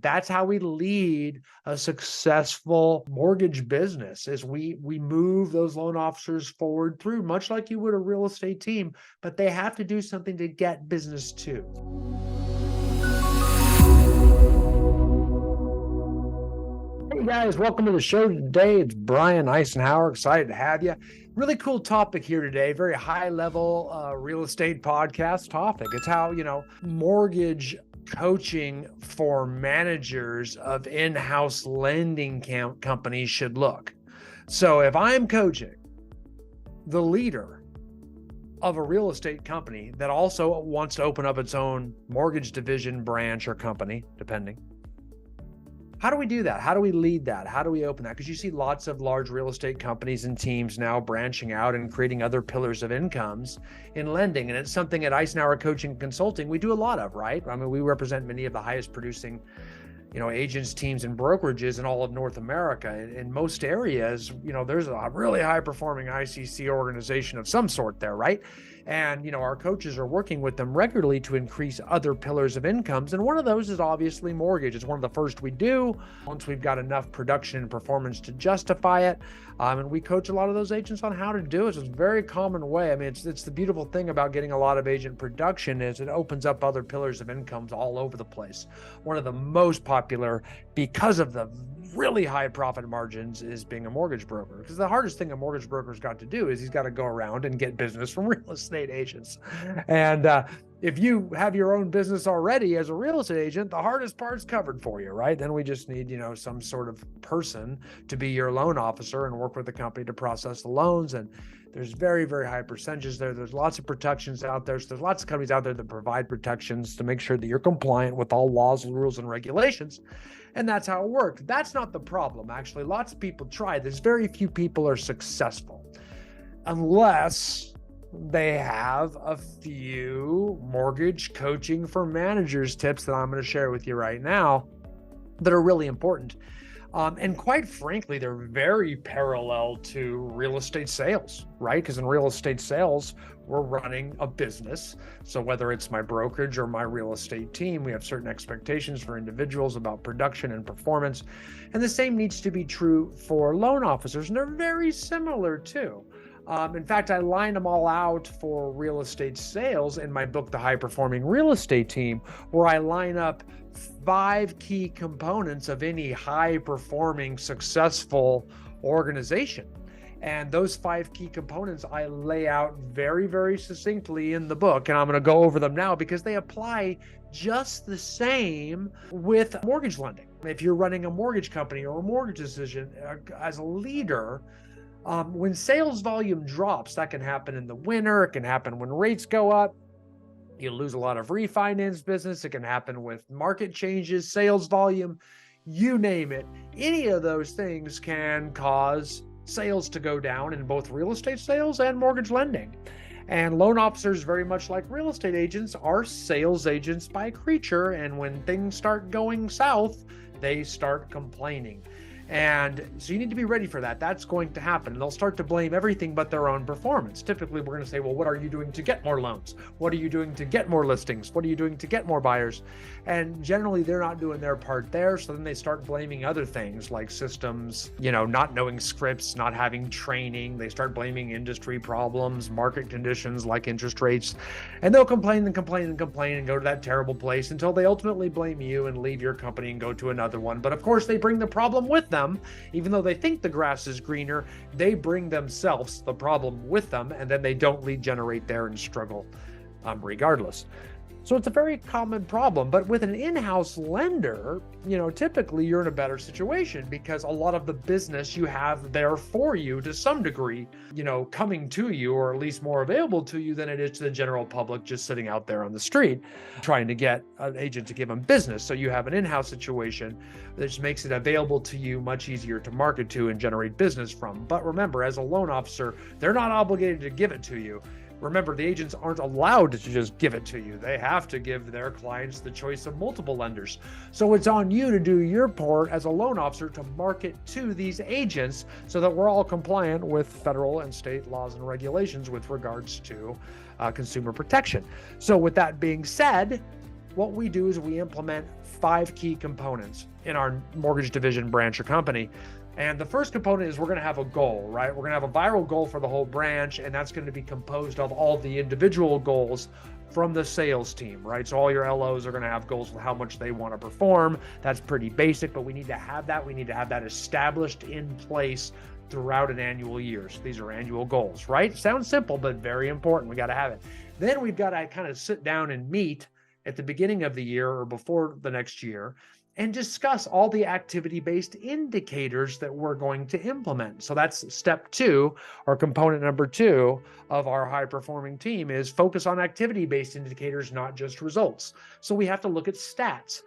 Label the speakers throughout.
Speaker 1: That's how we lead a successful mortgage business, is we move those loan officers forward through, much like you would a real estate team, but they have to do something to get business too. Hey guys, welcome to the show today. It's Brian Eisenhower. Excited to have you. Really cool topic here today. Very high level real estate podcast topic. It's how, mortgage coaching for managers of in-house lending companies should look. So if I'm coaching the leader of a real estate company that also wants to open up its own mortgage division, branch, or company, depending, how do we do that? How do we lead that? How do we open that? Because you see lots of large real estate companies and teams now branching out and creating other pillars of incomes in lending. And it's something at Eisenhower Coaching and Consulting we do a lot of, right? I mean, we represent many of the highest producing, agents, teams, and brokerages in all of North America. In most areas, there's a really high performing ICC organization of some sort there, right? And, our coaches are working with them regularly to increase other pillars of incomes. And one of those is obviously mortgage. It's one of the first we do once we've got enough production and performance to justify it. And we coach a lot of those agents on how to do it. So it's a very common way. I mean, it's the beautiful thing about getting a lot of agent production is it opens up other pillars of incomes all over the place. One of the most popular, because of the really high profit margins, is being a mortgage broker. Because the hardest thing a mortgage broker's got to do is he's got to go around and get business from real estate agents. And if you have your own business already as a real estate agent, the hardest part's covered for you, right? Then we just need, some sort of person to be your loan officer and work with the company to process the loans. And there's very, very high percentages there. There's lots of protections out there. So there's lots of companies out there that provide protections to make sure that you're compliant with all laws, rules, and regulations. And that's how it works. That's not the problem, actually. Lots of people try this. Very few people are successful unless they have a few mortgage coaching for managers tips that I'm going to share with you right now that are really important. And quite frankly, they're very parallel to real estate sales, right? Because in real estate sales, we're running a business. So whether it's my brokerage or my real estate team, we have certain expectations for individuals about production and performance. And the same needs to be true for loan officers. And they're very similar too. In fact, I line them all out for real estate sales in my book, The High Performing Real Estate Team, where I line up 5 key components of any high performing, successful organization. And those 5 key components I lay out very, very succinctly in the book. And I'm going to go over them now because they apply just the same with mortgage lending. If you're running a mortgage company or a mortgage decision as a leader, when sales volume drops, that can happen in the winter. It can happen when rates go up. You lose a lot of refinance business. It can happen with market changes, sales volume, you name it. Any of those things can cause sales to go down in both real estate sales and mortgage lending. And loan officers, very much like real estate agents, are sales agents by creature. And when things start going south, they start complaining. And so you need to be ready for that. That's going to happen. And they'll start to blame everything but their own performance. Typically, we're going to say, well, what are you doing to get more loans? What are you doing to get more listings? What are you doing to get more buyers? And generally, they're not doing their part there. So then they start blaming other things like systems, not knowing scripts, not having training. They start blaming industry problems, market conditions like interest rates. And they'll complain and complain and complain and go to that terrible place until they ultimately blame you and leave your company and go to another one. But of course, they bring the problem with them. Even though they think the grass is greener, they bring themselves the problem with them, and then they don't lead generate there and struggle regardless. So it's a very common problem. But with an in-house lender, typically you're in a better situation because a lot of the business you have there for you to some degree, coming to you, or at least more available to you than it is to the general public just sitting out there on the street trying to get an agent to give them business. So you have an in-house situation that just makes it available to you much easier to market to and generate business from. But remember, as a loan officer, they're not obligated to give it to you. Remember, the agents aren't allowed to just give it to you. They have to give their clients the choice of multiple lenders. So it's on you to do your part as a loan officer to market to these agents so that we're all compliant with federal and state laws and regulations with regards to consumer protection. So with that being said, what we do is we implement 5 key components in our mortgage division branch or company. And the first component is we're going to have a goal, right? We're going to have a viral goal for the whole branch, and that's going to be composed of all the individual goals from the sales team, right? So all your LOs are going to have goals for how much they want to perform. That's pretty basic, but we need to have that. We need to have that established in place throughout an annual year. So these are annual goals, right? Sounds simple, but very important. We got to have it. Then we've got to kind of sit down and meet at the beginning of the year or before the next year and discuss all the activity-based indicators that we're going to implement. So that's step 2, or component number 2 of our high-performing team, is focus on activity-based indicators, not just results. So we have to look at stats.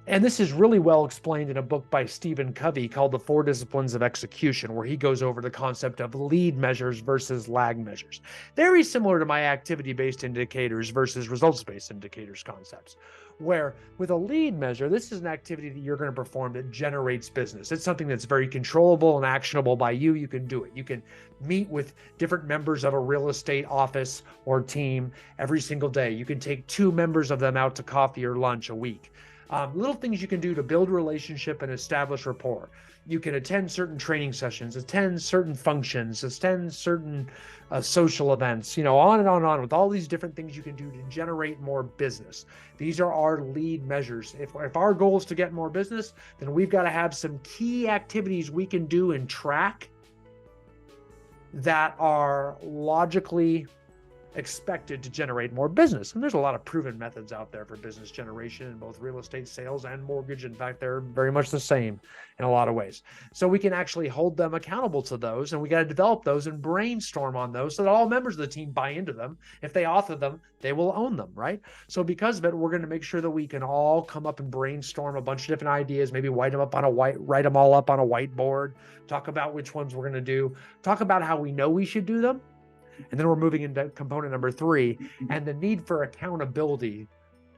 Speaker 1: And this is really well explained in a book by Stephen Covey called The 4 Disciplines of Execution, where he goes over the concept of lead measures versus lag measures. Very similar to my activity-based indicators versus results-based indicators concepts, where with a lead measure, this is an activity that you're going to perform that generates business. It's something that's very controllable and actionable by you. You can do it. You can meet with different members of a real estate office or team every single day. You can take 2 members of them out to coffee or lunch a week. Little things you can do to build relationship and establish rapport. You can attend certain training sessions, attend certain functions, attend certain social events, on and on and on, with all these different things you can do to generate more business. These are our lead measures. If our goal is to get more business, then we've got to have some key activities we can do and track that are logically expected to generate more business. And there's a lot of proven methods out there for business generation in both real estate sales and mortgage. In fact, they're very much the same in a lot of ways. So we can actually hold them accountable to those, and we got to develop those and brainstorm on those so that all members of the team buy into them. If they author them, they will own them, right? So because of it, we're going to make sure that we can all come up and brainstorm a bunch of different ideas, maybe write them all up on a whiteboard, talk about which ones we're going to do, talk about how we know we should do them. And then we're moving into component number 3, and the need for accountability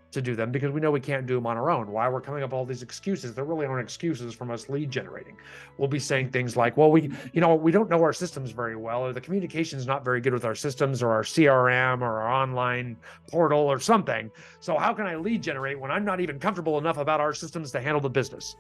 Speaker 1: to do them, because we know we can't do them on our own. Why we're coming up with all these excuses that really aren't excuses from us lead generating. We'll be saying things like, well, we don't know our systems very well, or the communication is not very good with our systems or our CRM or our online portal or something. So how can I lead generate when I'm not even comfortable enough about our systems to handle the business?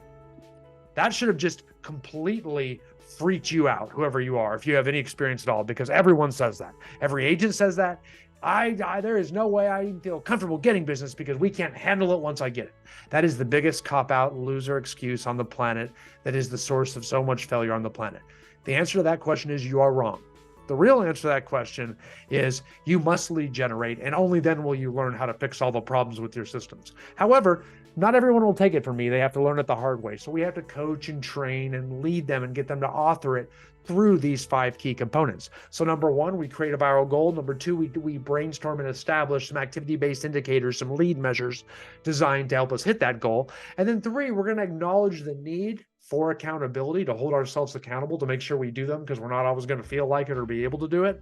Speaker 1: That should have just completely freaked you out, whoever you are, if you have any experience at all, because everyone says that. Every agent says that. There is no way I feel comfortable getting business because we can't handle it once I get it. That is the biggest cop-out loser excuse on the planet. That is the source of so much failure on the planet. The answer to that question is you are wrong. The real answer to that question is you must lead generate, and only then will you learn how to fix all the problems with your systems. However, not everyone will take it from me. They have to learn it the hard way. So we have to coach and train and lead them and get them to author it through these 5 key components. So number 1, we create a viral goal. Number 2, we brainstorm and establish some activity-based indicators, some lead measures designed to help us hit that goal. And then 3, we're going to acknowledge the need for accountability, to hold ourselves accountable, to make sure we do them, because we're not always going to feel like it or be able to do it.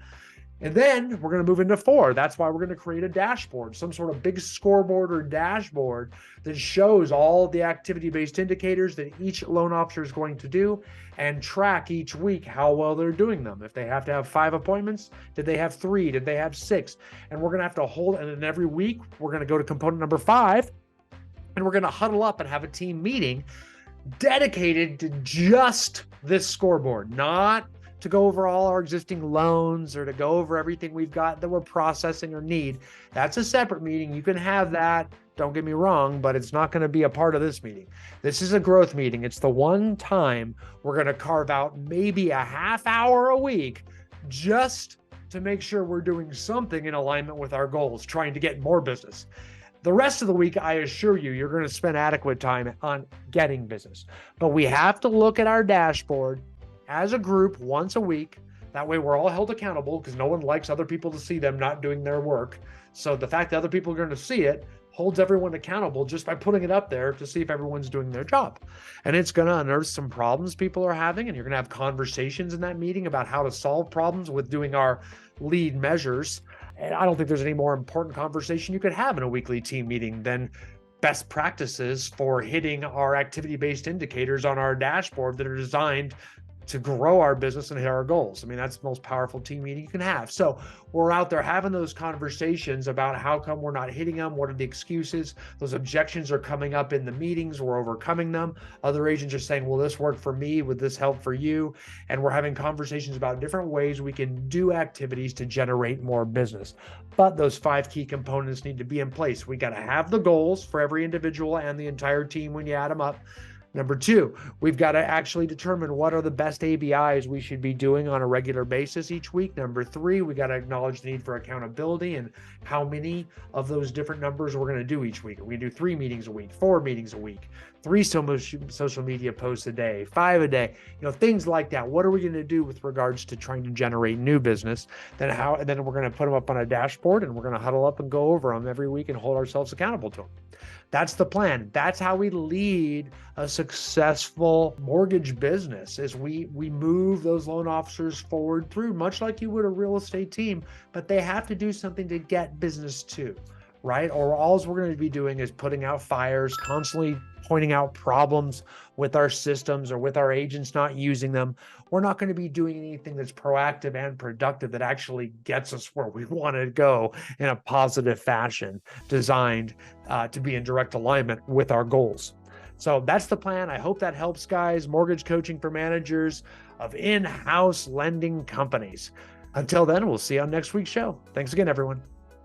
Speaker 1: And then we're going to move into 4. That's why we're going to create a dashboard, some sort of big scoreboard or dashboard that shows all the activity-based indicators that each loan officer is going to do, and track each week how well they're doing them. If they have to have 5 appointments, did they have 3? Did they have 6? And we're going to have to hold, and then every week we're going to go to component number 5, and we're going to huddle up and have a team meeting dedicated to just this scoreboard, not to go over all our existing loans or to go over everything we've got that we're processing or need. That's a separate meeting. You can have that, don't get me wrong, but it's not going to be a part of this meeting. This is a growth meeting. It's the one time we're going to carve out maybe a half hour a week just to make sure we're doing something in alignment with our goals, trying to get more business. The rest of the week, I assure you, you're going to spend adequate time on getting business. But we have to look at our dashboard as a group once a week. That way we're all held accountable, because no one likes other people to see them not doing their work. So the fact that other people are going to see it holds everyone accountable just by putting it up there to see if everyone's doing their job. And it's going to unearth some problems people are having, and you're going to have conversations in that meeting about how to solve problems with doing our lead measures. And I don't think there's any more important conversation you could have in a weekly team meeting than best practices for hitting our activity-based indicators on our dashboard that are designed to grow our business and hit our goals. I mean, that's the most powerful team meeting you can have. So we're out there having those conversations about how come we're not hitting them. What are the excuses? Those objections are coming up in the meetings. We're overcoming them. Other agents are saying, will this work for me? Would this help for you? And we're having conversations about different ways we can do activities to generate more business. But those 5 key components need to be in place. We got to have the goals for every individual and the entire team when you add them up. Number 2, we've got to actually determine what are the best ABIs we should be doing on a regular basis each week. Number 3, we got to acknowledge the need for accountability and how many of those different numbers we're going to do each week. Are we going to do 3 meetings a week, 4 meetings a week, 3 social media posts a day, 5 a day, things like that. What are we going to do with regards to trying to generate new business? Then we're going to put them up on a dashboard, and we're going to huddle up and go over them every week and hold ourselves accountable to them. That's the plan. That's how we lead a successful mortgage business, is we move those loan officers forward through, much like you would a real estate team, but they have to do something to get business too, right? Or all we're going to be doing is putting out fires, constantly pointing out problems with our systems or with our agents not using them. We're not going to be doing anything that's proactive and productive that actually gets us where we want to go in a positive fashion, designed to be in direct alignment with our goals. So that's the plan. I hope that helps, guys. Mortgage coaching for managers of in-house lending companies. Until then, we'll see you on next week's show. Thanks again, everyone.